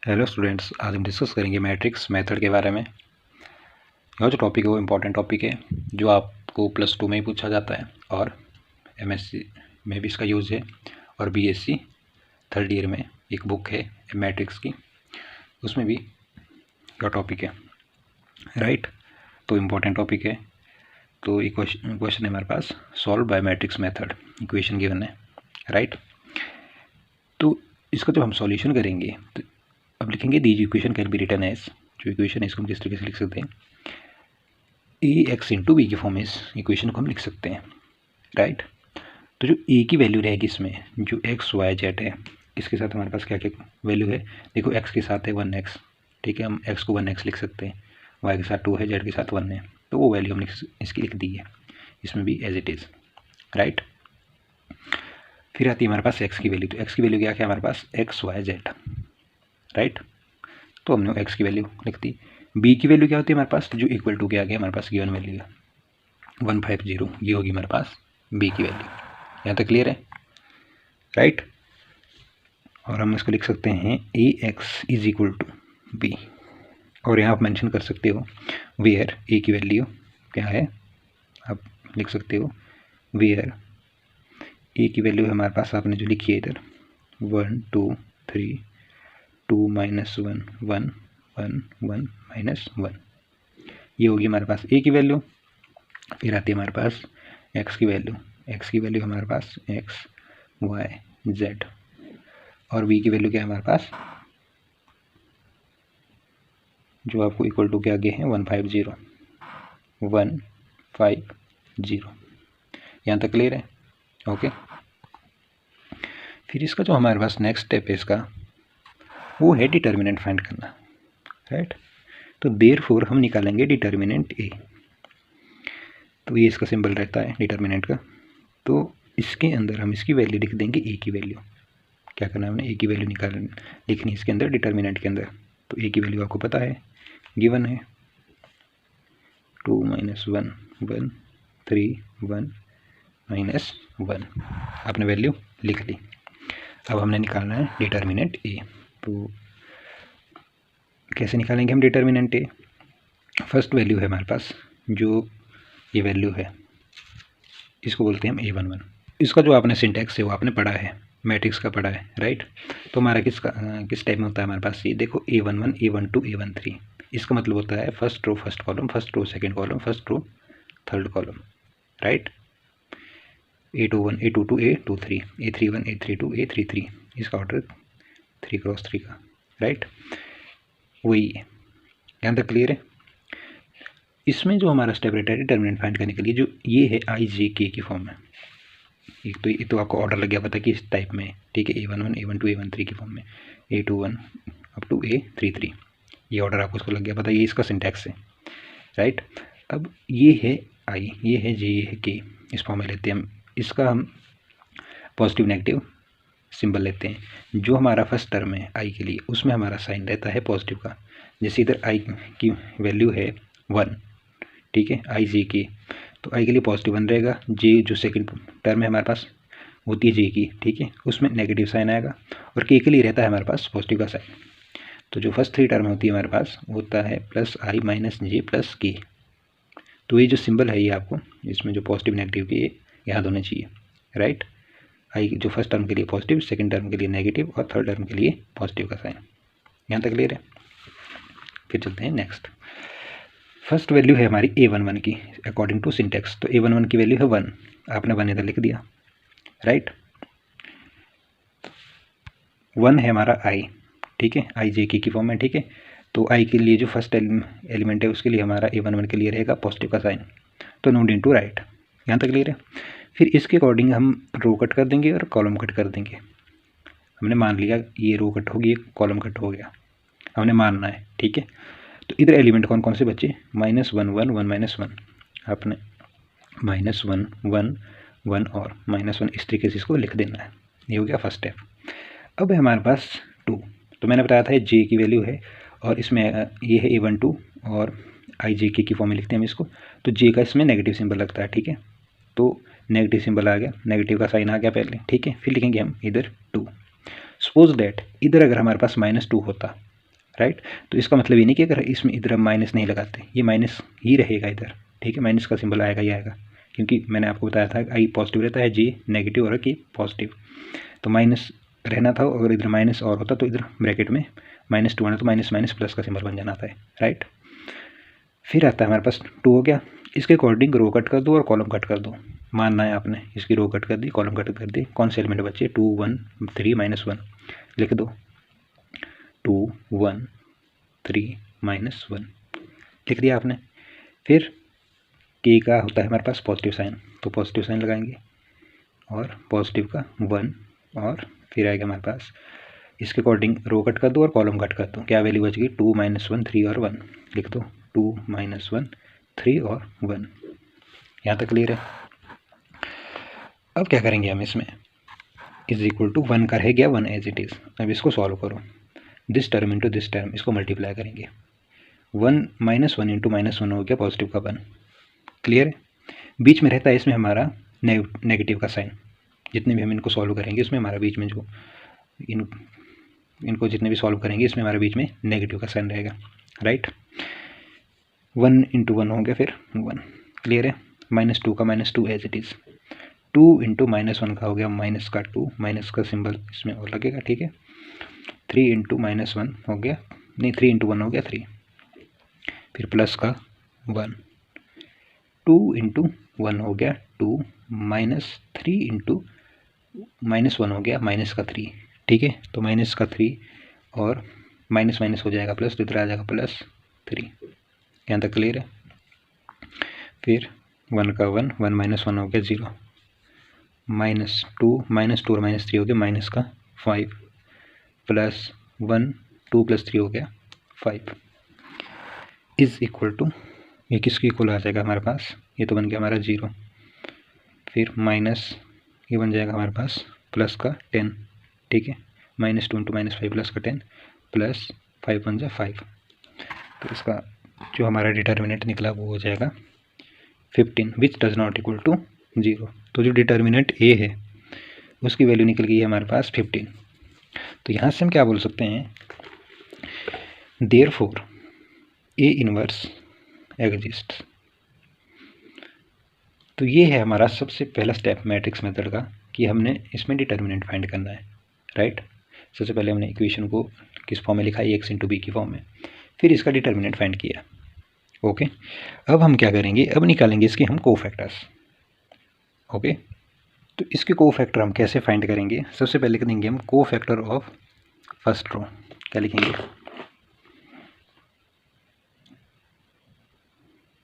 Hello students, आज हम discuss करेंगे मैट्रिक्स मेथड के बारे में। यह जो टॉपिक है वो इम्पोर्टेंट टॉपिक है जो आपको +2 में ही पूछा जाता है और एमएससी में भी इसका यूज़ है और बीएससी थर्ड ईयर में एक बुक है मैट्रिक्स की, उसमें भी यह टॉपिक है, राइट। तो इम्पोर्टेंट टॉपिक है। तो एक क्वेश्चन है हमारे पास, solve by matrix method, equation given है, राइट। तो इसका जब हम सॉल्यूशन करेंगे तो अब लिखेंगे these equation can be written as, जो इक्वेशन है इसको हम किस तरीके से लिख सकते हैं, ए एक्स इंटू बी की फॉर्म में इस इक्वेशन को हम लिख सकते हैं, राइट। तो जो ए की वैल्यू रहेगी इसमें, जो एक्स वाई जेड है, इसके साथ हमारे पास क्या क्या वैल्यू है, देखो एक्स के साथ है 1x, ठीक है, हम एक्स को 1x लिख सकते हैं, वाई के साथ 2 है, जेड के साथ 1 है, तो वो वैल्यू हमने इसकी लिख दी है इसमें भी एज इट इज़, राइट। फिर आती है हमारे पास एक्स की वैल्यू, तो एक्स की वैल्यू क्या है हमारे पास, एक्स वाई जेड, राइट। तो हमने एक्स की वैल्यू लिख दी। बी की वैल्यू क्या होती है हमारे पास, जो इक्वल टू के आगे हमारे पास गिवन वैल्यू है 150, ये होगी हमारे पास बी की वैल्यू। यहाँ तक क्लियर है, राइट। और हम इसको लिख सकते हैं A X is equal to B, और यहाँ आप मेंशन कर सकते हो वेयर ए की वैल्यू क्या है, आप लिख सकते हो वेयर ए की वैल्यू है हमारे पास, आपने जो लिखी है इधर 1 2 3 2 -1 1 1 1 -1, ये होगी हमारे पास ए की वैल्यू। फिर आती है हमारे पास एक्स की वैल्यू, एक्स की वैल्यू हमारे पास एक्स वाई जेड, और बी की वैल्यू क्या है हमारे पास, जो आपको इक्वल टू के आगे है 150 150। यहाँ तक क्लियर है, ओके। फिर इसका जो हमारे पास नेक्स्ट स्टेप है इसका, वो है डिटर्मिनेंट फाइंड करना, राइट। तो देयरफॉर हम निकालेंगे डिटर्मिनेंट ए, तो ये इसका सिंबल रहता है डिटर्मिनेंट का। तो इसके अंदर हम इसकी वैल्यू लिख देंगे ए की वैल्यू, क्या करना है हमने, ए की वैल्यू लिखनी है इसके अंदर डिटर्मिनेंट के अंदर। तो ए की वैल्यू आपको पता है, गिवन है 2 -1 1 3 1 -1, आपने वैल्यू लिख ली। अब हमने निकालना है डिटर्मिनेंट ए। तो कैसे निकालेंगे हम डिटर्मिनेंट ए, फर्स्ट वैल्यू है हमारे पास, जो ये वैल्यू है इसको बोलते हैं हम A11। इसका जो आपने सिंटैक्स है वो आपने पढ़ा है, मैट्रिक्स का पढ़ा है, राइट। तो हमारा किस टाइप में होता है हमारे पास, ये देखो A11 A12 A13, इसका मतलब होता है first row first column, first row second column, first row third column, right. A21 A22 A23 A31 A32 A33, इसका ऑर्डर 3 क्रॉस 3 का, राइट, वही है। यहाँ तक क्लियर है। इसमें जो हमारा स्टेप रहता है डिटर्मिनेंट फाइंड करने के लिए, जो ये है आई जे के की फॉर्म में, एक तो ये तो आपको ऑर्डर लग गया पता कि इस टाइप में, ठीक है, A11 A12 A13 की फॉर्म में, A21 अप टू A33, ये ऑर्डर आपको इसको लग गया पता, ये इसका सिंटैक्स है, राइट। अब ये है आई, ये है जे, ये है के, इस फॉर्म में लेते हैं हम, इसका हम पॉजिटिव नेगेटिव सिंबल लेते हैं। जो हमारा फर्स्ट टर्म है आई के लिए, उसमें हमारा साइन रहता है पॉजिटिव का, जैसे इधर आई की वैल्यू है 1, ठीक है, आई जे के, तो आई के लिए पॉजिटिव 1 रहेगा। जे जो सेकंड टर्म है हमारे पास होती है जे की, ठीक है, उसमें नेगेटिव साइन आएगा, और के लिए रहता है हमारे पास पॉजिटिव का साइन। तो जो फर्स्ट 3 टर्म होती है हमारे पास होता है +i - j + k। तो ये जो सिंबल है ये आपको इसमें जो पॉजिटिव नेगेटिव के याद होने चाहिए, राइट। आई जो फर्स्ट टर्म के लिए पॉजिटिव, सेकंड टर्म के लिए नेगेटिव, और थर्ड टर्म के लिए पॉजिटिव का साइन। यहाँ तक क्लियर है। फिर चलते हैं नेक्स्ट। फर्स्ट वैल्यू है हमारी A11 की अकॉर्डिंग टू सिंटेक्स, तो A11 की वैल्यू है 1, आपने 1 इधर लिख दिया, राइट। 1 है हमारा आई, ठीक है, आई जे की फॉर्म में, ठीक है। तो आई के लिए जो फर्स्ट एलिमेंट है उसके लिए हमारा A11 के लिए रहेगा पॉजिटिव का साइन, तो नोट इनटू राइट। यहाँ तक क्लियर है। फिर इसके अकॉर्डिंग हम रो कट कर देंगे और कॉलम कट कर देंगे। हमने मान लिया ये रो कट होगी, ये कॉलम कट हो गया, हमने मानना है, ठीक है। तो इधर एलिमेंट कौन कौन से बचे, -1 1 1 -1, आपने -1 1 1 और -1 इस तरीके से इसको लिख देना है। ये हो गया फर्स्ट स्टेप। अब है हमारे पास 2, तो मैंने बताया था जे की वैल्यू है, और इसमें ये है A12, और आई जे की फॉर्म में लिखते हैं हम इसको, तो जे का इसमें नेगेटिव सिंबल लगता है, ठीक है। तो नेगेटिव सिंबल आ गया, नेगेटिव का साइन आ गया पहले, ठीक है। फिर लिखेंगे हम इधर 2। सपोज दैट इधर अगर हमारे पास -2 होता, राइट। तो इसका मतलब ये नहीं कि अगर इसमें इधर हम माइनस नहीं लगाते, ये माइनस ही रहेगा इधर, ठीक है, माइनस का सिंबल आएगा ही आएगा, क्योंकि मैंने आपको बताया था आई पॉजिटिव रहता है, जी नेगेटिव और की पॉजिटिव, तो माइनस रहना था, अगर इधर माइनस और होता तो इधर ब्रैकेट में -2 आना, तो माइनस माइनस प्लस का सिंबल बन जाना था, राइट। फिर आता है हमारे पास 2 हो गया, इसके अकॉर्डिंग रो कट कर दो और कॉलम कट कर दो, मानना है आपने, इसकी रो कट कर दी, कॉलम कट कर दी, कौन से एलिमेंट बचे, 2 1 3 -1 लिख दो, 2 1 3 -1 लिख दिया आपने। फिर के का होता है हमारे पास पॉजिटिव साइन, तो पॉजिटिव साइन लगाएंगे और पॉजिटिव का 1, और फिर आएगा हमारे पास इसके अकॉर्डिंग रो कट कर दो और कॉलम कट कर दो, क्या वैल्यू बच गई, 2 -1 3 और 1 लिख दो, 2 -1 3 और 1। यहाँ तक क्लियर है। अब क्या करेंगे हम, इसमें इज इक्वल टू 1 का रह गया 1 एज इट इज़। अब इसको सॉल्व करो, this term into this term, इसको मल्टीप्लाई करेंगे, 1 -1 इंटू -1 हो गया पॉजिटिव का 1, क्लियर है। बीच में रहता है इसमें हमारा नेगेटिव का साइन, जितने भी हम इनको सॉल्व करेंगे इसमें हमारा बीच में जो इनको जितने भी सॉल्व करेंगे इसमें हमारा बीच में नेगेटिव का साइन रहेगा, राइट। 1 इंटू 1 हो गया फिर 1, क्लियर है। -2 का -2 एज इट इज़, 2 इंटू -1 का हो गया माइनस का 2, माइनस का सिंबल इसमें और लगेगा, ठीक है। 3 इंटू -1 हो गया, नहीं 3 इंटू 1 हो गया 3, फिर प्लस का 1, 2 इंटू 1 हो गया 2, -3 इंटू -1 हो गया माइनस का 3, ठीक है। तो माइनस का 3 और माइनस माइनस हो जाएगा प्लस, तो इधर आ जाएगा +3, यहाँ तक क्लियर है। फिर 1 का 1, 1 -1 हो गया 0, -2 और -3 हो गया माइनस का 5, +1 2 + 3 हो गया 5, इज इक्वल टू, ये किसके इक्वल आ जाएगा हमारे पास, ये तो बन गया हमारा 0, फिर माइनस ये बन जाएगा हमारे पास प्लस का 10, ठीक है, -2 इंटू -5 प्लस का 10 प्लस 5 बन जाए 5, तो इसका जो हमारा डिटर्मिनेंट निकला वो हो जाएगा 15, which does not equal to 0। तो जो डिटर्मिनेंट ए है उसकी वैल्यू निकल गई है हमारे पास 15। तो यहाँ से हम क्या बोल सकते हैं, देयरफॉर ए इनवर्स एग्जिस्ट्स। तो ये है हमारा सबसे पहला स्टेप मैट्रिक्स मेथड का, कि हमने इसमें डिटर्मिनेंट फाइंड करना है, राइट। सबसे पहले हमने इक्वेशन को किस फॉर्म में लिखा है, x इंटू बी की फॉर्म में, फिर इसका डिटर्मिनेंट फाइंड किया, ओके। अब हम क्या करेंगे, अब निकालेंगे इसके हम कोफैक्टर्स, ओके। तो इसके कोफैक्टर हम कैसे फाइंड करेंगे, सबसे पहले लिख देंगे हम कोफैक्टर ऑफ फर्स्ट रो, क्या लिखेंगे,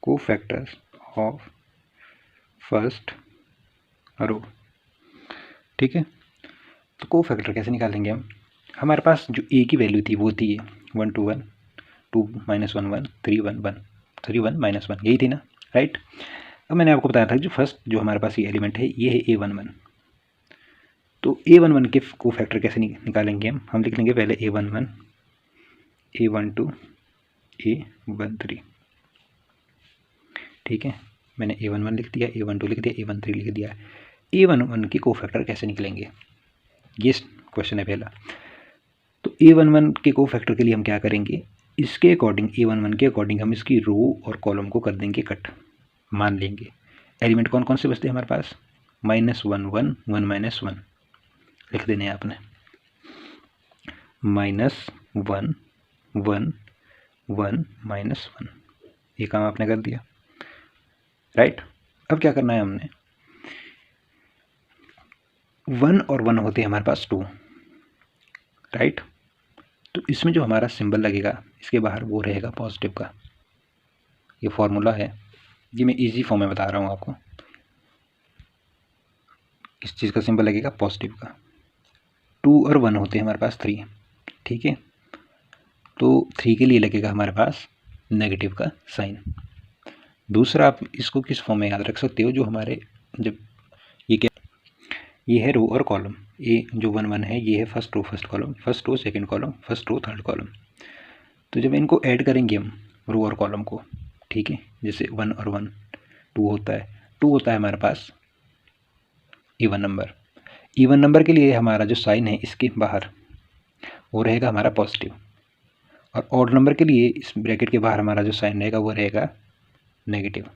कोफैक्टर्स ऑफ फर्स्ट रो, ठीक है। तो कोफैक्टर कैसे निकालेंगे हम, हमारे पास जो ए की वैल्यू थी वो थी 1 2 1, 2 -1 1 3 1 1 3 1 -1, यही थी ना, राइट। अब मैंने आपको बताया था जो फर्स्ट जो हमारे पास ये एलिमेंट है ये है A11, तो A11 के कोफैक्टर कैसे निकालेंगे हम लिख लेंगे पहले A11 A12 A13, ठीक है। मैंने A11 लिख दिया, A12 लिख दिया, A13 लिख दिया। A11 के कोफैक्टर कैसे निकलेंगे, ये क्वेश्चन है पहला। तो A11 के कोफैक्टर के लिए हम क्या करेंगे, इसके अकॉर्डिंग A11 के अकॉर्डिंग हम इसकी रो और कॉलम को कर देंगे कट, मान लेंगे। एलिमेंट कौन कौन से बचते हैं हमारे पास, -1 1 1 -1 लिख देने हैं आपने, -1 1 1 -1, ये काम आपने कर दिया, राइट। अब क्या करना है हमने, 1 और 1 होते हैं हमारे पास 2, राइट। तो इसमें जो हमारा सिंबल लगेगा इसके बाहर वो रहेगा पॉजिटिव का, ये फॉर्मूला है, ये मैं इजी फॉर्म में बता रहा हूँ आपको। किस चीज़ का सिंबल लगेगा, पॉजिटिव का। 2 और 1 होते हैं हमारे पास 3, ठीक है। तो 3 के लिए लगेगा हमारे पास नेगेटिव का साइन। दूसरा आप इसको किस फॉर्म में याद रख सकते हो, जो हमारे जब ये क्या, ये है रो और कॉलम, ये जो 1 1 है ये है first row first column, first row second column, first row third column. तो जब इनको ऐड करेंगे हम रो और कॉलम को, ठीक है, जैसे 1 और 1 2 होता है, 2 होता है हमारे पास इवन नंबर। इवन नंबर के लिए हमारा जो साइन है इसके बाहर वो रहेगा हमारा पॉजिटिव, और ऑड नंबर के लिए इस ब्रैकेट के बाहर हमारा जो साइन रहेगा वो रहेगा नेगेटिव।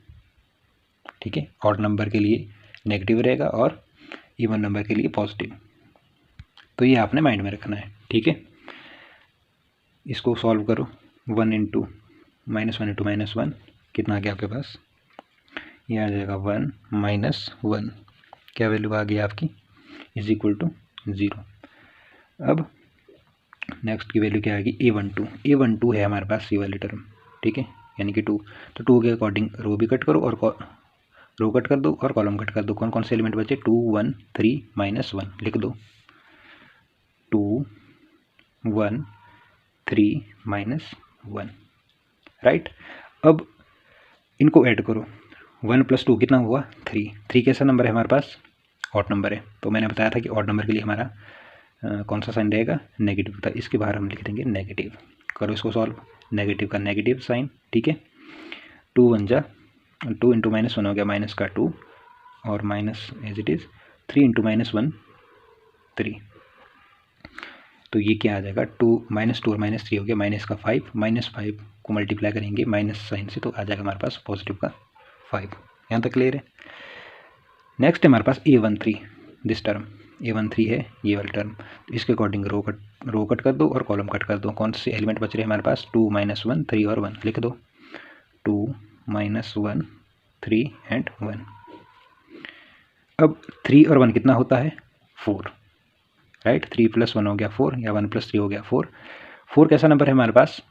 ठीक है, ऑड नंबर के लिए नेगेटिव रहेगा और इवन नंबर के लिए पॉजिटिव। तो ये आपने माइंड में रखना है। ठीक है, इसको सॉल्व करो। 1 इंटू -1 इंटू -1 कितना आ गया आपके पास? ये आ जाएगा 1 -1। क्या वैल्यू आ गई आपकी? Is equal to 0। अब नेक्स्ट की वैल्यू क्या आएगी? A12 है हमारे पास ये वाली टर्म। ठीक है, यानी कि 2। तो 2 के अकॉर्डिंग रो भी कट करो और रो कट कर दो और कॉलम कट कर दो। कौन कौन से एलिमेंट बचे? 2 1 3 -1 लिख दो। 2 1 3 -1 राइट। अब इनको ऐड करो। 1 + 2 कितना हुआ? 3। 3 कैसा नंबर है हमारे पास? ऑड नंबर है। तो मैंने बताया था कि ऑड नंबर के लिए हमारा कौन सा साइन रहेगा? नेगेटिव था। इसके बाहर हम लिख देंगे नेगेटिव। करो इसको सॉल्व। नेगेटिव का नेगेटिव साइन। ठीक है, 2 1 जा 2 इंटू -1 हो गया माइनस का 2 और minus as it is 3 into -1 3। तो ये क्या आ जाएगा? 2 -2 और -3 हो गया माइनस का 5। -5 को मल्टीप्लाई करेंगे माइनस साइन से तो आ जाएगा हमारे पास पॉजिटिव का 5। यहाँ तक क्लियर है। नेक्स्ट है हमारे पास A13 दिस टर्म। A13 है ये वाली टर्म। तो इसके अकॉर्डिंग रो कट कर दो और कॉलम कट कर दो। कौन से एलिमेंट बच रहे हैं हमारे पास? 2 -1 3 और 1 लिख दो। 2 -1 3 एंड 1। अब 3 और 1 कितना होता है? 4 राइट। 3 + 1 हो गया 4 या 1 + 3 हो गया 4। 4 कैसा नंबर है हमारे पास?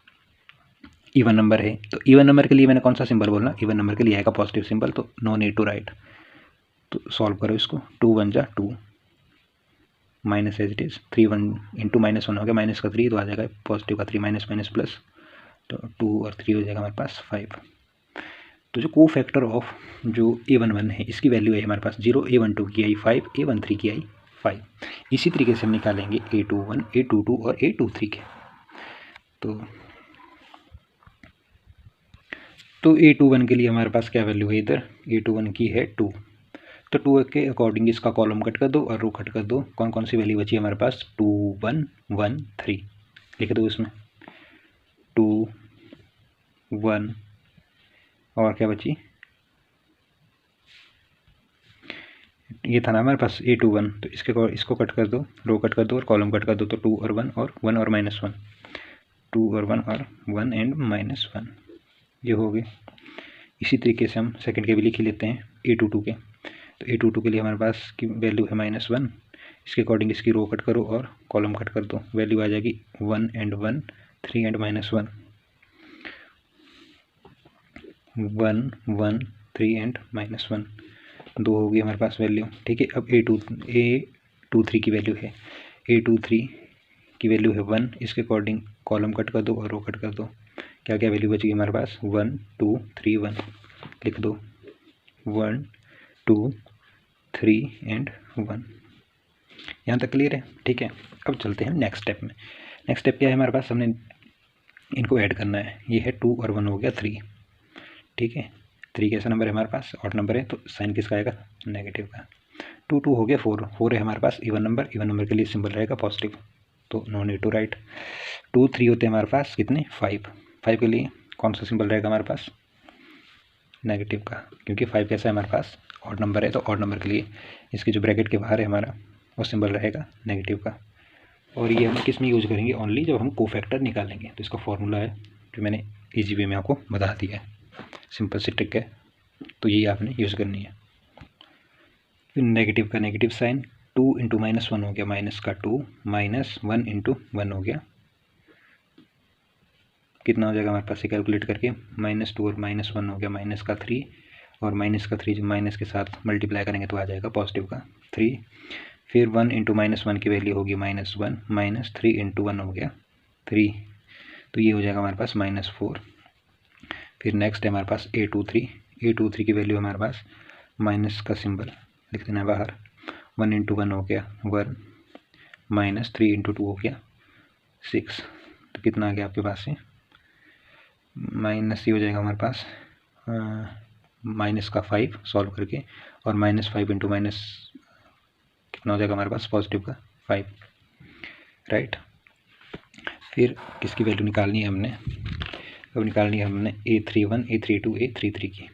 इवन नंबर है। तो इवन नंबर के लिए मैंने कौन सा सिंबल बोलना? इवन नंबर के लिए आएगा पॉजिटिव सिंबल। तो नो नीड टू राइट। तो सॉल्व करो इसको। 2 1 जा 2 minus as it is 3 1 into -1 हो गया माइनस का 3 तो आ जाएगा पॉजिटिव का 3 माइनस माइनस प्लस। तो 2 और 3 हो जाएगा हमारे पास 5। तो जो को फैक्टर ऑफ जो A11 है इसकी वैल्यू है हमारे पास 0, A12 की आई 5, A13 की आई 5। इसी तरीके से हम निकालेंगे A21, A22 और A23 के। तो A21 के लिए हमारे पास क्या वैल्यू है? इधर A21 की है 2। तो 2 के अकॉर्डिंग इसका कॉलम कट कर दो और रो कट कर दो। कौन कौन सी वैल्यू बची हमारे पास? 2 1 1 3 लिख दो इसमें। 2 1 और क्या बची? ये था ना हमारे पास A21। तो इसको कट कर दो, रो कट कर दो और कॉलम कट कर दो। तो 2 और 1 और 1 और -1, 2 और 1 और 1 एंड -1 ये हो गए। इसी तरीके से हम सेकंड के भी लिख ही लेते हैं A22 के। तो A22 के लिए हमारे पास की वैल्यू है -1। इसके अकॉर्डिंग इसकी रो कट करो और कॉलम कट कर दो। वैल्यू आ जाएगी 1 एंड 1 3 एंड -1 1 1 3 एंड -1 2 होगी हमारे पास वैल्यू। ठीक है, अब A23 की वैल्यू है A23 की वैल्यू है 1। इसके अकॉर्डिंग कॉलम कट कर दो और रो कट कर दो। क्या क्या वैल्यू बची हमारे पास? 1 2 3 1 लिख दो। 1 2 3 एंड 1। यहाँ तक क्लियर है। ठीक है, अब चलते हैं नेक्स्ट स्टेप में। नेक्स्ट स्टेप क्या है हमारे पास? हमने इनको ऐड करना है। ये है 2 और 1 हो गया 3। ठीक है, 3 कैसा नंबर है हमारे पास? ऑड नंबर है। तो साइन किसका आएगा? नेगेटिव का। 2 2 हो गया 4 4 है हमारे पास इवन नंबर। इवन नंबर के लिए सिंबल रहेगा पॉजिटिव। तो नो नीड टू राइट। 2 3 होते हैं हमारे पास कितने? 5 5 के लिए कौन सा सिंबल रहेगा हमारे पास? नेगेटिव का, क्योंकि 5 कैसा है हमारे पास? ऑड नंबर है। तो ऑड नंबर के लिए इसके जो ब्रैकेट के बाहर है हमारा वो सिंबल रहेगा नेगेटिव का। और ये हम किस में यूज़ करेंगे? ओनली जब हम कोफैक्टर निकालेंगे। तो इसका फॉर्मूला है जो मैंने ईजी वे में आपको बता दिया है, सिंपल सी ट्रिक है। तो यही आपने यूज़ करनी है। फिर नेगेटिव का नेगेटिव साइन, 2 इंटू -1 हो गया माइनस का 2 -1 इंटू 1 हो गया। कितना हो जाएगा हमारे पास? कैलकुलेट करके -2 और -1 हो गया माइनस का 3 और माइनस का 3 जो माइनस के साथ मल्टीप्लाई करेंगे तो आ जाएगा पॉजिटिव का 3। फिर 1 इंटू -1 की वैल्यू होगी -1 -3 इंटू 1 हो गया 3। तो ये हो जाएगा हमारे पास -4। फिर नेक्स्ट है हमारे पास A23 की वैल्यू हमारे पास माइनस का सिंबल लिख देना है बाहर। 1 इंटू 1 हो गया 1 -3 इंटू 2 हो गया 6। तो कितना आ गया आपके पास से? माइनस ये हो जाएगा हमारे पास माइनस का 5 सॉल्व करके और -5 इंटू माइनस कितना हो जाएगा हमारे पास? पॉजिटिव का 5 राइट। फिर किसकी वैल्यू निकालनी है हमने, अब निकालनी है हमने A31 A32 A33 की।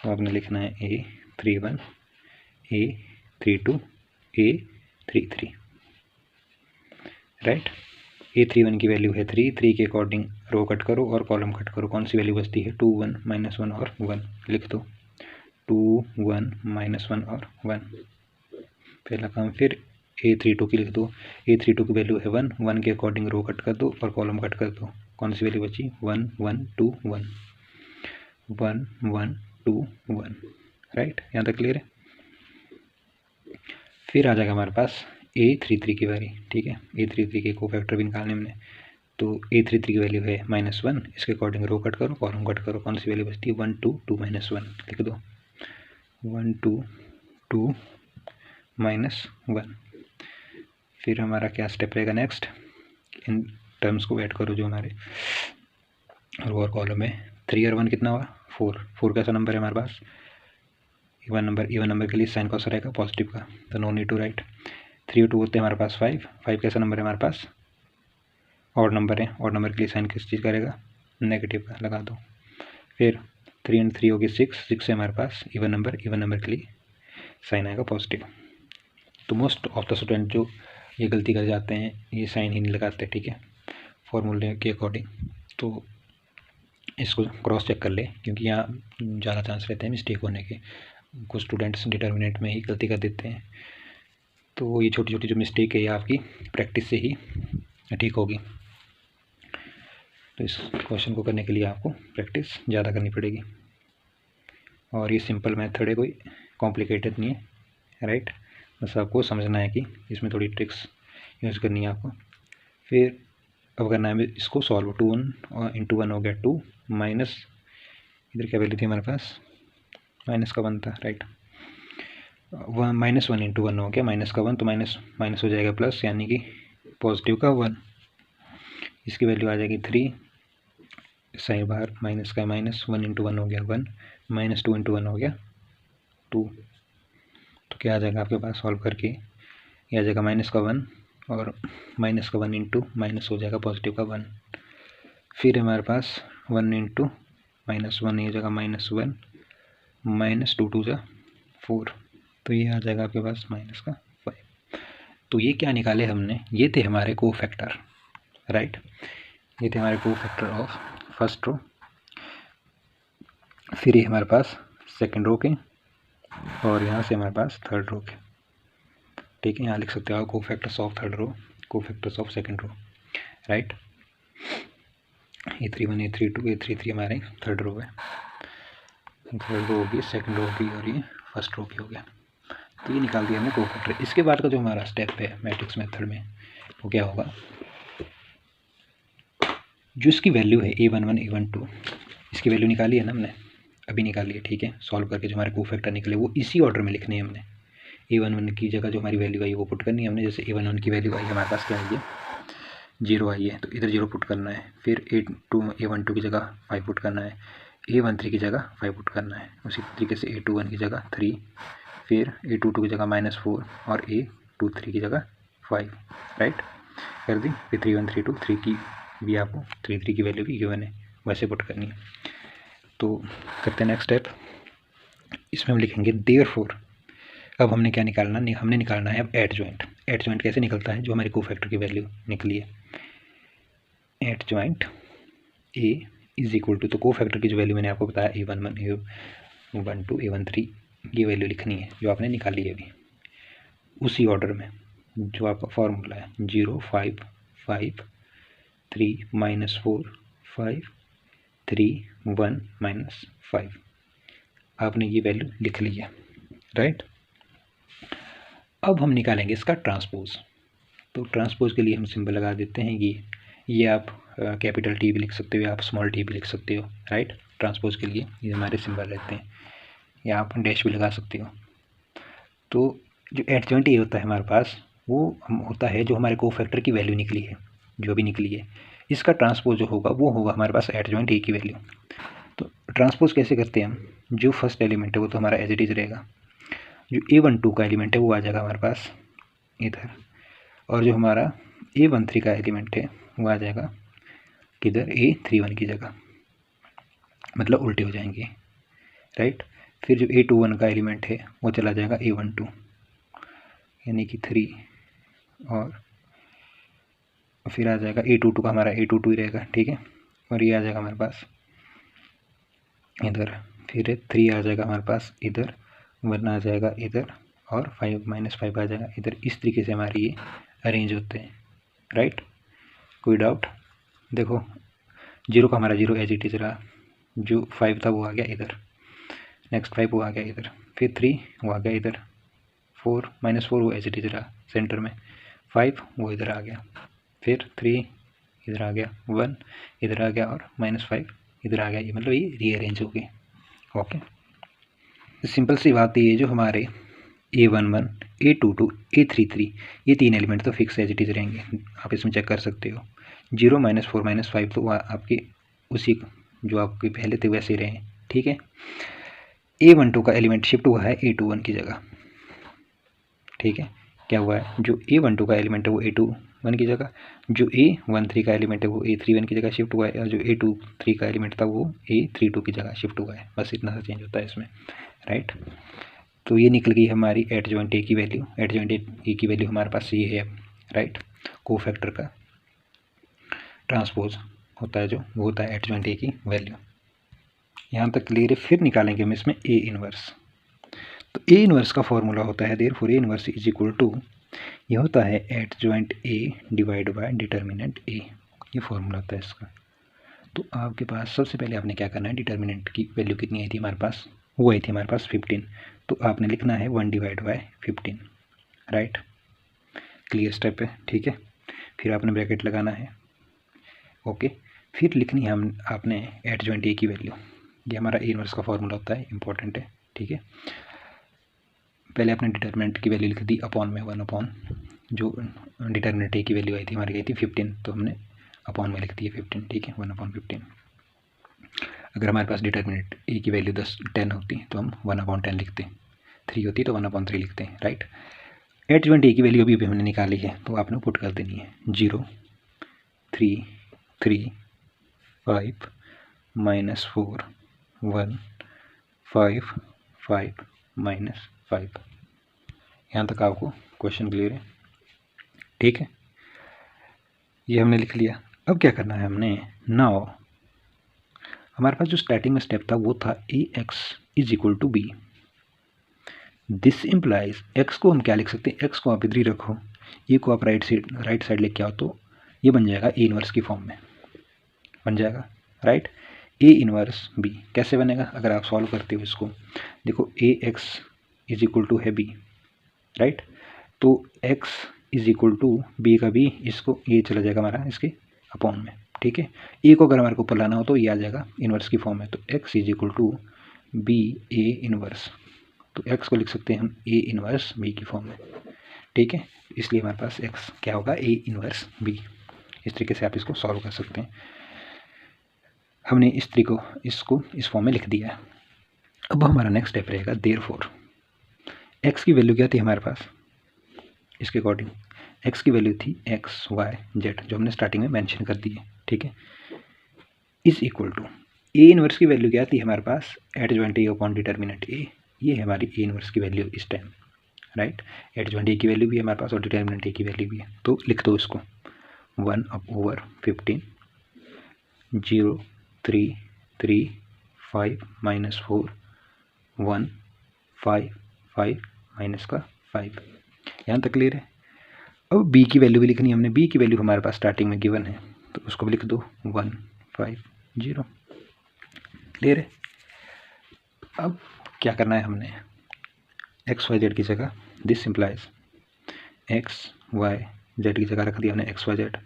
तो आपने लिखना है A31 A32 A33, right. A31 की वैल्यू है 3, 3 के अकॉर्डिंग रो कट करो और कॉलम कट करो, कौन सी वैल्यू बचती है 2 1 -1 और 1, लिख दो 2 1 -1 और 1 पहला काम। फिर A32 की लिख दो, A32 की वैल्यू है 1, 1 के अकॉर्डिंग रो कट कर दो और कॉलम कट कर दो, कौन सी वैल्यू बची 1 1 2 1 1 1 2 1, राइट। यहाँ तक क्लियर है। फिर आ जाएगा हमारे पास A33 की बारी, ठीक है। A33 के कोफैक्टर भी निकालने हमने, तो A33 की वैल्यू है -1, इसके अकॉर्डिंग रो कट करो कॉलम कट करो, कौन सी वैल्यू बचती है 1 2 2 -1, लिख दो 1 2 2 -1। फिर हमारा क्या स्टेप रहेगा नेक्स्ट, इन टर्म्स को ऐड करो जो हमारे रो और कॉलम में। 3 और 1 कितना हुआ 4, 4 कैसा नंबर है हमारे पास इवन नंबर के लिए साइन कौन सा रहेगा पॉजिटिव का, तो नो नीड टू राइट। 3 और 2 होते हैं हमारे पास 5, 5 कैसा नंबर है हमारे पास ऑड नंबर है, ऑड नंबर के लिए साइन किस चीज़ का रहेगा नेगेटिव का, लगा दो। फिर 3 और 3 होगी 6, 6 है हमारे पास इवन नंबर के लिए साइन आएगा पॉजिटिव। तो मोस्ट ऑफ द स्टूडेंट जो ये गलती कर जाते हैं, ये साइन ही नहीं लगाते, ठीक है, फॉर्मूले के अकॉर्डिंग। तो इसको क्रॉस चेक कर ले, क्योंकि यहाँ ज़्यादा चांस रहते हैं मिस्टेक होने के, कुछ स्टूडेंट्स डिटर्मिनेंट में ही गलती कर देते हैं। तो ये छोटी छोटी जो मिस्टेक है ये आपकी प्रैक्टिस से ही ठीक होगी। तो इस क्वेश्चन को करने के लिए आपको प्रैक्टिस ज़्यादा करनी पड़ेगी, और ये सिंपल मेथड है, कोई कॉम्प्लिकेटेड नहीं है, राइट। बस आपको समझना है कि इसमें थोड़ी ट्रिक्स यूज़ करनी है आपको। फिर अब करना है इसको सॉल्व, 2 1 इंटू 1 हो गया 2 माइनस, इधर क्या वैल्यू थी हमारे पास माइनस का 1 था, राइट। -1 इंटू 1 हो गया माइनस का 1, तो माइनस हो जाएगा प्लस, यानी कि पॉजिटिव का 1, इसकी वैल्यू आ जाएगी 3, साइन बाहर माइनस का माइनस, 1 इंटू 1 हो गया 1, -2 इंटू 1 हो गया 2। तो क्या आ जाएगा आपके पास सॉल्व करके, ये आ जाएगा माइनस का 1 और माइनस का 1 इंटू माइनस हो जाएगा पॉजिटिव का 1। फिर हमारे पास 1 इंटू -1 ये जगह -1 -2 2 जा 4, तो ये आ जाएगा आपके पास माइनस का 5। तो ये क्या निकाले हमने, ये थे हमारे कोफैक्टर, राइट। ये थे हमारे कोफैक्टर ऑफ फर्स्ट रो। फिर ये हमारे पास सेकंड रो के, और यहाँ से हमारे पास थर्ड रो के, ठीक है। यहाँ लिख सकते हो cofactors of third row, cofactors of second row, right. A31 A32 A33 हमारे थर्ड रो है, थर्ड रो होगी, सेकंड रो की, और ये फर्स्ट रो की हो गया। तो ये निकाल दिया हमने कोफैक्टर। इसके बाद का जो हमारा स्टेप है मैट्रिक्स मेथड में, वो क्या होगा, जो इसकी वैल्यू है A11 A12, इसकी वैल्यू निकाली है ना हमने, अभी निकाली है, ठीक है। सॉल्व करके जो हमारे कोफैक्टर निकले वो इसी ऑर्डर में लिखने हैं हमने। A11 की जगह जो हमारी वैल्यू आई वो पुट करनी है हमने, जैसे A11 की वैल्यू आई हमारे पास क्या आई है 0 आई है, तो इधर 0 पुट करना है। फिर A12 की जगह 5 पुट करना है, A13 की जगह 5 पुट करना है, उसी तरीके से A21 की जगह 3, फिर A22 की जगह -4 और A23 की जगह 5, राइट, कर दी। फिर 3 1 3 2 3 की भी आपको 3 3 की वैल्यू भी गिवन है, वैसे पुट करनी है। तो करते हैं नेक्स्ट स्टेप, इसमें हम लिखेंगे देयरफॉर। अब हमने क्या निकालना, हमने निकालना है अब एट जॉइंट। एट जॉइंट कैसे निकलता है, जो हमारी कोफैक्टर की वैल्यू निकली है, adjoint A is equal to, तो कोफैक्टर की जो वैल्यू मैंने आपको बताया A11 A12 A13, ये वैल्यू लिखनी है जो आपने निकाली है अभी, उसी ऑर्डर में जो आपका फॉर्मूला है 0 5 5 3 -4 5 3 1 -5, आपने ये वैल्यू लिख ली है, राइट। अब हम निकालेंगे इसका ट्रांसपोज। तो ट्रांसपोज के लिए हम सिंबल लगा देते हैं ये आप कैपिटल टी भी लिख सकते हो, आप स्मॉल टी भी लिख सकते हो, राइट। ट्रांसपोज के लिए ये हमारे सिंबल रहते हैं, या आप डैश भी लगा सकते हो। तो जो एडजॉइंट ए होता है हमारे पास, वो होता है जो हमारे कोफैक्टर की वैल्यू निकली है, जो भी निकली है, इसका ट्रांसपोज जो होगा वो होगा हमारे पास एडजॉइंट ए की वैल्यू। तो ट्रांसपोज कैसे करते हैं हम, जो फर्स्ट एलिमेंट है वो तो हमारा एज इट इज़ रहेगा, जो A12 का एलिमेंट है वो आ जाएगा हमारे पास इधर, और जो हमारा A13 का एलिमेंट है वो आ जाएगा किधर, A31 की जगह, मतलब उल्टे हो जाएंगे, राइट। फिर जो A21 का एलिमेंट है वो चला जाएगा A12 यानी कि 3, और फिर आ जाएगा A22 का हमारा A22 ही रहेगा, ठीक है। और ये आ जाएगा हमारे पास इधर, फिर 3 आ जाएगा हमारे पास इधर, 1 आ जाएगा इधर, और 5 -5 आ जाएगा इधर। इस तरीके से हमारे ये अरेंज होते हैं, राइट। कोई डाउट? देखो 0 का हमारा 0 एज इट इज़ रहा, जो 5 था वो आ गया इधर, नेक्स्ट 5 वो आ गया इधर, फिर 3 वो आ गया इधर, 4 -4 वो एज इट इज़ रहा सेंटर में, 5 वो इधर आ गया, फिर 3 इधर आ गया, 1 इधर आ गया, और -5 इधर आ गया। ये मतलब ये रीअरेंज हो गए। ओके, सिंपल सी बात है, ये जो हमारे A11, A22, A33 ये 3 एलिमेंट तो फिक्स एज इट इज़ रहेंगे, आप इसमें चेक कर सकते हो। 0 -4 -5 तो आपके उसी जो आपके पहले थे वैसे रहे, ठीक है। A12 का एलिमेंट शिफ्ट हुआ है A21 की जगह, ठीक है। क्या हुआ है, जो A12 का एलिमेंट है वो A21 की जगह, जो A13 का एलिमेंट है वो A31 की जगह शिफ्ट हुआ है, और जो A23 का एलिमेंट था वो A32 की जगह शिफ्ट हुआ है। बस इतना सा चेंज होता है इसमें, राइट। तो ये निकल गई हमारी एडजॉइंट A की वैल्यू। एडजॉइंट A की वैल्यू हमारे पास ये है, राइट। कोफैक्टर का ट्रांसपोज होता है जो, वो होता है एडजॉइंट A की वैल्यू। यहाँ तक क्लियर है। फिर निकालेंगे हम इसमें A इनवर्स। तो A इनवर्स का फॉर्मूला होता है, therefore A inverse is equal to, ये होता है adjoint A divide by determinant A, ये फॉर्मूला होता है इसका। तो आपके पास सबसे पहले आपने क्या करना है, डिटर्मिनेंट की वैल्यू कितनी आई थी हमारे पास, वो आई थी हमारे पास 15, तो आपने लिखना है 1 divide by 15, right. Clear step है, ठीक है। फिर आपने ब्रैकेट लगाना है, ओके। फिर लिखनी है हम आपने एडजॉइंट A की वैल्यू, ये हमारा A इनवर्स का फॉर्मूला होता है, इंपॉर्टेंट है, ठीक है। पहले आपने डिटर्मिनेंट की वैल्यू लिख दी अपॉन में 1 अपॉन, जो डिटर्मिनेंट A की वैल्यू आई थी हमारी गई थी 15, तो हमने अपॉन में लिख दी है 15, ठीक है, 1/15। अगर हमारे पास डिटर्मिनेंट A की वैल्यू 10 होती तो हम 1/10 लिखते, 3 होती तो 1/3 लिखते हैं, राइट। एडजॉइंट A की वैल्यू अभी हमने निकाली है, तो आपने पुट कर देनी है 0 3 3 5 -4 1 5 5 -5। यहाँ तक आपको क्वेश्चन क्लियर है, ठीक है। ये हमने लिख लिया। अब क्या करना है हमने, नाउ हमारे पास जो स्टार्टिंग में स्टेप था वो था AX is equal to B। This implies, x को हम क्या लिख सकते हैं, एक्स को आप इधर ही रखो, ये को आप राइट साइड लेके आओ, तो ये बन जाएगा A इनवर्स की फॉर्म में बन जाएगा, राइट। A इनवर्स B कैसे बनेगा, अगर आप सॉल्व करते हो इसको, देखो AX इज इक्वल टू है B, राइट। तो X is equal to B का B, इसको ये चला जाएगा हमारा इसके अपॉन में, ठीक है। ए को अगर हमारे को ऊपर लाना हो तो ये आ जाएगा इनवर्स की फॉर्म में, तो X is equal to B A inverse, तो X को लिख सकते हैं हम A इनवर्स B की फॉर्म में, ठीक है। इसलिए हमारे पास X क्या होगा, A इनवर्स B। इस तरीके से आप इसको सॉल्व कर सकते हैं। हमने इसको इस फॉर्म में लिख दिया है। अब हमारा नेक्स्ट स्टेप रहेगा, देयरफॉर X की वैल्यू क्या थी हमारे पास, इसके अकॉर्डिंग X की वैल्यू थी X Y Z, जो हमने स्टार्टिंग में मेंशन कर दी है, ठीक है। Is equal to A inverse की वैल्यू क्या थी हमारे पास, adjoint A upon determinant A, ये है हमारी A इनवर्स की वैल्यू इस टाइम, राइट। एडजॉइंट A की वैल्यू भी है हमारे पास और डिटर्मिनेंट A की वैल्यू भी है, तो लिख दो इसको 1/15 0 3 3 5 -4 1 5 5 -5। यहाँ तक क्लियर है। अब B की वैल्यू भी लिखनी है हमने, B की वैल्यू हमारे पास स्टार्टिंग में गिवन है, तो उसको भी लिख दो 1 5 0। क्लियर है। अब क्या करना है हमने, एक्स वाई जेड की जगह this implies x y z की जगह रख दिया हमने x y z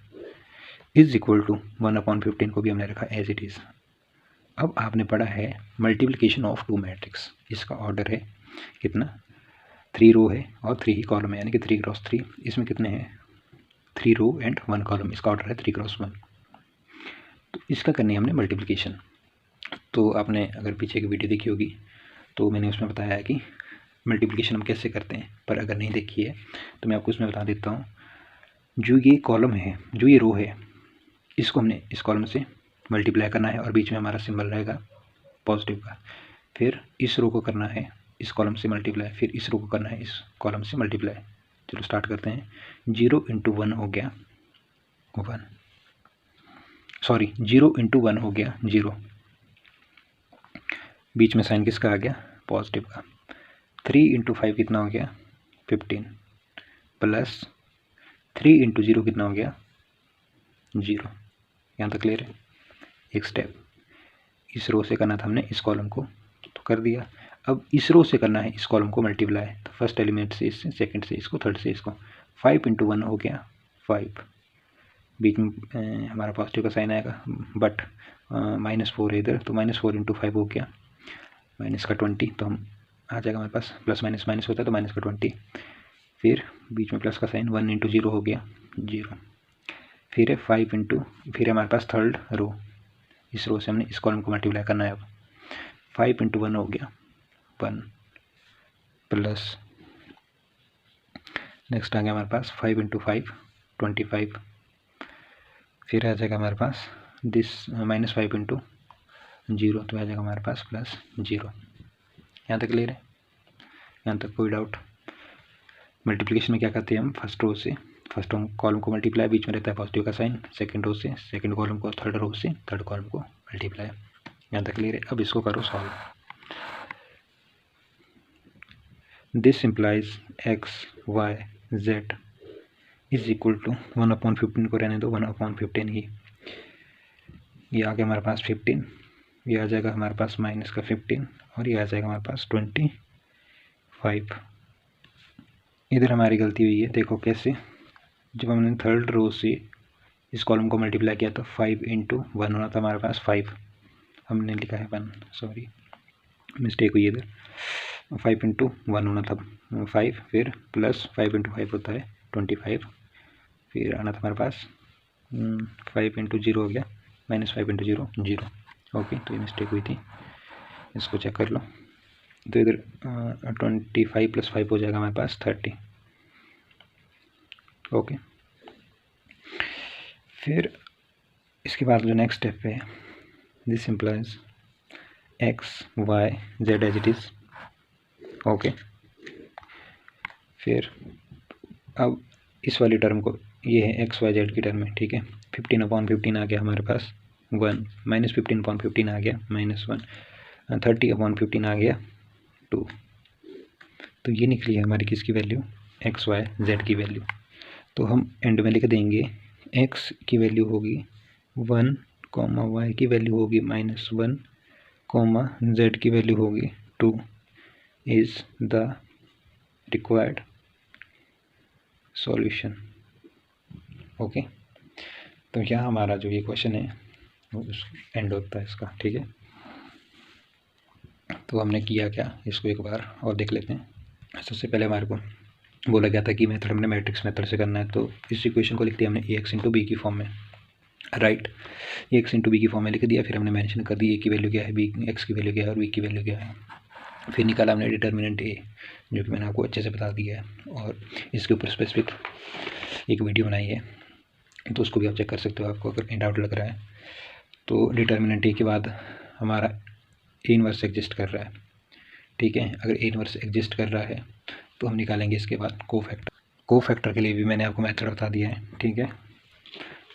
is equal to 1/15 को भी हमने रखा एज इट इज़। अब आपने पढ़ा है मल्टीप्लिकेशन ऑफ 2 मैट्रिक्स, इसका ऑर्डर है कितना, 3 रो है और 3 ही कॉलम है, यानी कि 3 × 3। इसमें कितने हैं, 3 रो एंड 1 कॉलम, इसका ऑर्डर है 3 × 1। तो इसका करनी है हमने मल्टीप्लिकेशन। तो आपने अगर पीछे की वीडियो देखी होगी तो मैंने उसमें बताया है कि मल्टीप्लिकेशन हम कैसे करते हैं, पर अगर नहीं देखी है तो मैं आपको उसमें बता देता हूँ। जो ये कॉलम है, जो ये रो है, इसको हमने इस कॉलम से मल्टीप्लाई करना है और बीच में हमारा सिंबल रहेगा पॉजिटिव का। फिर इस रो को करना है इस कॉलम से मल्टीप्लाई, फिर इस रो को करना है इस कॉलम से मल्टीप्लाई। चलो स्टार्ट करते हैं। 0 × 1 हो गया 1, सॉरी 0 × 1 हो गया 0, बीच में साइन किसका आ गया पॉजिटिव का। 3 × 5 कितना हो गया 15, प्लस 3 × 0 कितना हो गया 0। यहाँ तक क्लियर है। एक स्टेप इस रो से करना था हमने इस कॉलम को, तो कर दिया। अब इस रो से करना है इस कॉलम को मल्टीप्लाई, तो फर्स्ट एलिमेंट से इससे, सेकंड से इसको, थर्ड से इसको। 5 × 1 हो गया 5, बीच में हमारा पॉजिटिव का साइन आएगा, बट -4 है इधर, तो -4 × 5 हो गया माइनस का 20, तो हम आ जाएगा हमारे पास, प्लस माइनस माइनस होता है तो माइनस का 20, फिर बीच में प्लस का साइन, 1 × 0 हो गया 0, फिर है 5 × फिर हमारे पास थर्ड रो, इस रो से हमने इस कॉलम को मल्टीप्लाई करना है। अब 5 × 1 हो गया 1, प्लस नेक्स्ट आ गया हमारे पास 5 × 5 25, फिर आ जाएगा हमारे पास दिस -5 × 0, तो आ जाएगा हमारे पास +0। यहाँ तक क्लियर है, यहाँ तक कोई डाउट। मल्टीप्लिकेशन में क्या करते हैं हम, फर्स्ट रो से फर्स्ट कॉलम को मल्टीप्लाई, बीच में रहता है पॉजिटिव का साइन, सेकंड रो से सेकंड कॉलम को, थर्ड रो से थर्ड कॉलम को मल्टीप्लाई। यहाँ तक क्लियर है। अब इसको करो solve. This implies x y z is equal to 1/15 को रहने दो 1/15 ही, ये आ गया हमारे पास 15, ये आ जाएगा हमारे पास माइनस का 15 और ये आ जाएगा हमारे पास 25। इधर हमारी गलती हुई है, देखो कैसे, जब हमने थर्ड रो से इस कॉलम को मल्टीप्लाई किया तो 5 × 1 होना था हमारे पास 5, हमने लिखा है 1, सॉरी मिस्टेक हुई है इधर, 5 × 1 होना था 5, फिर प्लस 5 × 5 होता है 25, फिर आना था हमारे पास 5 × 0 हो गया -5 × 0 0। ओके, तो ये मिस्टेक हुई थी, इसको चेक कर लो। तो इधर 25 + 5 हो जाएगा हमारे पास 30। ओके, फिर इसके बाद जो नेक्स्ट स्टेप है, this implies x y z as it is. Okay, फिर अब इस वाली टर्म को, ये है x y z की टर्म है, ठीक है। 15/15 आ गया हमारे पास 1, -15/15 आ गया -1, 30/15 आ गया 2, तो ये निकली है हमारी किसकी वैल्यू, x y z की वैल्यू। तो हम एंड में लिख देंगे x की वैल्यू होगी 1, y की वैल्यू होगी -1, z की वैल्यू होगी 2 is the required solution. Okay, तो यहाँ हमारा जो ये क्वेश्चन है वो एंड होता है इसका, ठीक है। तो हमने किया क्या, इसको एक बार और देख लेते हैं। सबसे पहले हमारे को बोला गया था कि मेथड हमने मैट्रिक्स मेथड से करना है, तो इस इक्वेशन को लिख दिया हमने ax × b की फॉर्म में, राइट। ax × b की फॉर्म में लिख दिया, फिर हमने मेंशन कर दी a की वैल्यू क्या है, b x की वैल्यू क्या है और b की वैल्यू क्या है। फिर निकाला हमने डिटर्मिनेंट a, जो कि मैंने आपको अच्छे से बता दिया है, और इसके ऊपर स्पेसिफिक एक वीडियो बनाई है, तो उसको भी आप चेक कर सकते हो आपको अगर डाउट लग रहा है। तो डिटर्मिनेंट a के बाद हमारा a इनवर्स एग्जिस्ट कर रहा है, ठीक है। अगर a इनवर्स एग्जिस्ट कर रहा है तो हम निकालेंगे इसके बाद कोफैक्टर के लिए भी मैंने आपको मेथड बता दिया है, ठीक है।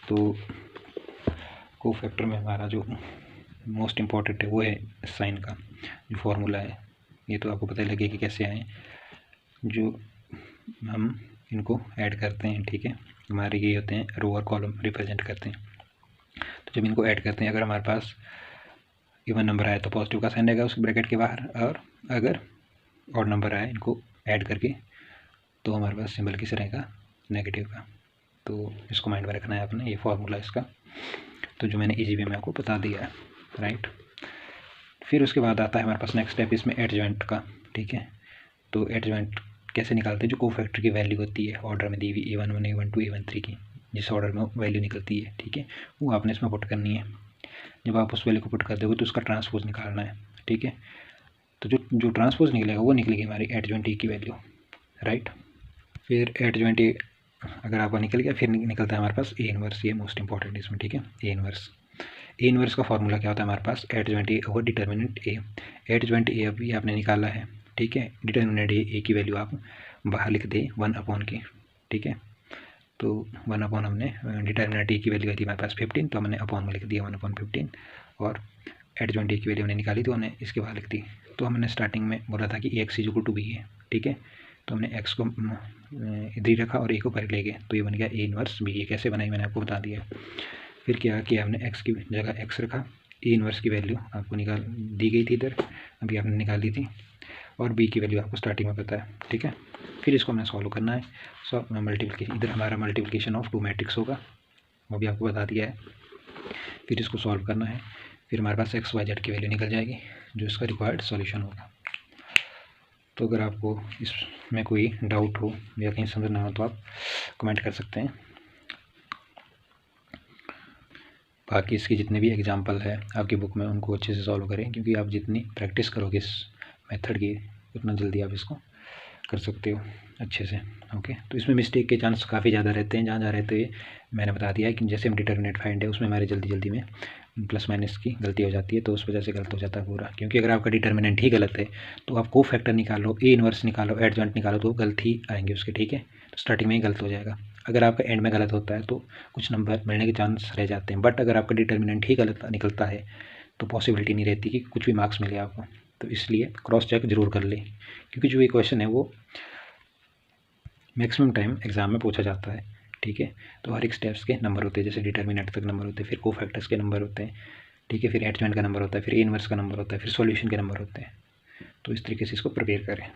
तो कोफैक्टर में हमारा जो मोस्ट इम्पॉर्टेंट है वो है साइन का जो फॉर्मूला है, ये तो आपको पता ही लगे कि कैसे आए, जो हम इनको ऐड करते हैं, ठीक है। हमारे ये होते हैं रो और कॉलम रिप्रेजेंट करते हैं, तो जब इनको ऐड करते हैं, अगर हमारे पास इवन नंबर आए तो पॉजिटिव का साइन रहेगा उस ब्रैकेट के बाहर, और अगर ऑड नंबर आए इनको ऐड करके तो हमारे पास सिंबल किस रहेगा, नेगेटिव का। तो इसको माइंड में रखना है आपने, ये फॉर्मूला इसका, तो जो मैंने इजी वे में आपको बता दिया है, राइट। फिर उसके बाद आता है हमारे पास नेक्स्ट स्टेप इसमें एडजॉइंट का, ठीक है। तो एडजॉइंट कैसे निकालते हैं, जो कोफैक्टर की वैल्यू होती है ऑर्डर में दी हुई A1 1 A1 2 A1 3 की, जिस ऑर्डर में वैल्यू निकलती है, ठीक है, वो आपने इसमें पुट करनी है। जब आप उस वैल्यू को पुट कर दोगे तो उसका ट्रांसपोज निकालना है, ठीक है। तो जो ट्रांसपोज निकलेगा वो निकलेगी हमारी एडजॉइंट ए की वैल्यू, राइट। फिर एडजॉइंट ए अगर आपका निकल गया फिर निकलता है हमारे पास ए इनवर्स, ये मोस्ट इंपॉर्टेंट इसमें, ठीक है। ए इनवर्स का फॉर्मूला क्या होता है हमारे पास, adjoint A over determinant A. Adjoint A अभी आपने निकाला है, ठीक है। डिटर्मिनेंट ए की वैल्यू आप बाहर लिख दे 1 की, ठीक है। तो 1 हमने डिटर्मिनेंट ए की वैल्यू आई थी हमारे पास 15, तो हमने अपॉन में लिख दिया 1/15, और एट जॉइंट ए की वैल्यू हमने निकाली तो हमने इसके बाहर लिख दी। तो हमने स्टार्टिंग में बोला था कि एक्स इक्वल टू बी है, ठीक है। तो हमने एक्स को इधर ही रखा और ए को पहले ले गए, तो ये बन गया ए इनवर्स बी। ये कैसे बनाई मैंने आपको बता दिया। फिर क्या किया हमने, एक्स की जगह एक्स रखा, ए इनवर्स की वैल्यू आपको निकाल दी गई थी इधर, अभी आपने निकाल दी थी, और बी की वैल्यू आपको स्टार्टिंग में पता है, ठीक है। फिर इसको हमें सॉल्व करना है। मल्टीप्लिकेशन, इधर हमारा मल्टीप्लिकेशन ऑफ 2 मैट्रिक्स होगा, वो भी आपको बता दिया है। फिर इसको सॉल्व करना है, फिर हमारे पास एक्स वाई जेड की वैल्यू निकल जाएगी, जो इसका रिक्वायर्ड सॉल्यूशन होगा। तो अगर आपको इसमें कोई डाउट हो या कहीं समझ ना हो तो आप कमेंट कर सकते हैं। बाकी इसकी जितने भी एग्जाम्पल है आपकी बुक में उनको अच्छे से सॉल्व करें, क्योंकि आप जितनी प्रैक्टिस करोगे इस मेथड की उतना जल्दी आप इसको कर सकते हो अच्छे से। ओके, तो इसमें मिस्टेक के चांस काफ़ी ज़्यादा रहते हैं, जहाँ रहते हुए मैंने बता दिया है कि जैसे हम डिटर्मिनेंट फाइंड है उसमें हमारे जल्दी में प्लस माइनस की गलती हो जाती है, तो उस वजह से गलत हो जाता है पूरा। क्योंकि अगर आपका डिटर्मिनेंट ही गलत है तो आप को फैक्टर निकालो, ए इनवर्स निकालो, एड जॉइंट निकालो, तो गलत ही आएंगे उसके, ठीक है। तो स्टार्टिंग में ही गलत हो जाएगा। अगर आपका एंड में गलत होता है तो कुछ नंबर मिलने के चांस रह जाते हैं, बट अगर आपका डिटर्मिनेंट ही गलत निकलता है तो पॉसिबिलिटी नहीं रहती कि कुछ भी मार्क्स मिले आपको। तो इसलिए क्रॉस चेक जरूर कर ले, क्योंकि जो ये क्वेश्चन है वो मैक्सिमम टाइम एग्जाम में पूछा जाता है, ठीक है। तो हर एक स्टेप्स के नंबर होते हैं, जैसे डिटर्मिनेंट तक नंबर होते हैं, फिर को फैक्टर्स के नंबर होते हैं, ठीक है, फिर एडजॉइंट का नंबर होता है, फिर ए इनवर्स का नंबर होता है, फिर सॉल्यूशन के नंबर होते हैं। तो इस तरीके से इसको प्रिपेयर करें।